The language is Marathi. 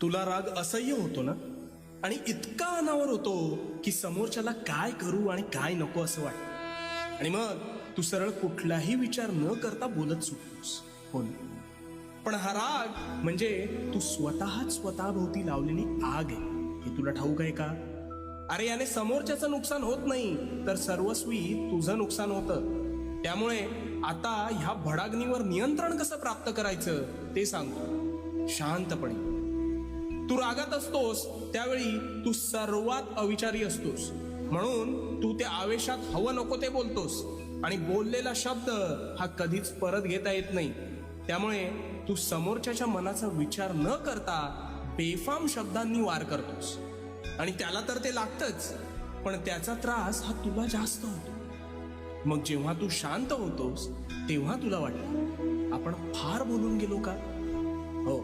तुला राग असह्य होतो ना, आणि इतका अनावर होतो की समोरच्याला काय करू आणि काय नको असं वाटतं, आणि मग तू सरळ कुठलाही विचार न करता बोलत सुटतोस. हो ना? पण हा राग म्हणजे तू स्वतःच स्वतःभोवती लावलेली आग आहे, हे तुला ठाऊक आहे का? अरे याने समोरच्याचं नुकसान होत नाही, तर सर्वस्वी तुझं नुकसान होतं. त्यामुळे आता ह्या भडाग्नीवर नियंत्रण कसं प्राप्त करायचं ते सांगतो शांतपणे. तू रागात असतोस त्यावेळी तू सर्वात अविचारी असतोस, म्हणून तू त्या आवेशात हवं नको ते बोलतोस, आणि बोललेला शब्द हा कधीच परत घेता येत नाही. त्यामुळे तू समोरच्याच्या मनाचा विचार न करता बेफाम शब्दांनी वार करतोस, आणि त्याला तर ते लागतंच, पण त्याचा त्रास हा तुला जास्त होतो. मग जेव्हा तू शांत होतोस तेव्हा तुला वाटतं आपण फार बोलून गेलो का? हो,